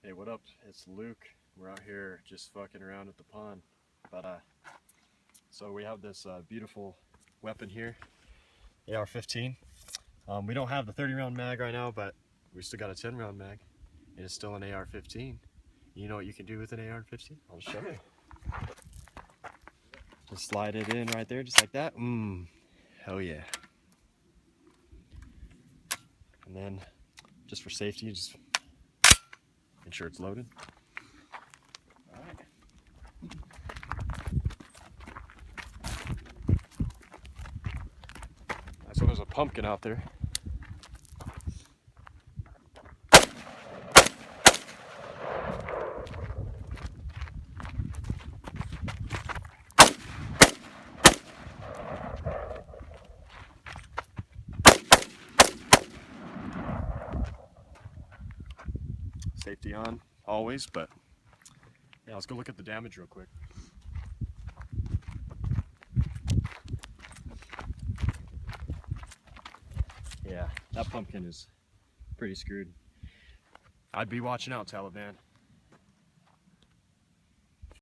Hey, what up? It's Luke. We're out here just fucking around at the pond. But so we have this beautiful weapon here, AR-15. We don't have the 30-round mag right now, but we still got a 10-round mag, and it's still an AR-15. You know what you can do with an AR-15? I'll show you. Just slide it in right there, just like that. Hell yeah. And then, just for safety, you just ensure it's loaded. All right. So there's a pumpkin out there. Safety on, always, but yeah, let's go look at the damage real quick. Yeah, that pumpkin is pretty screwed. I'd be watching out, Taliban.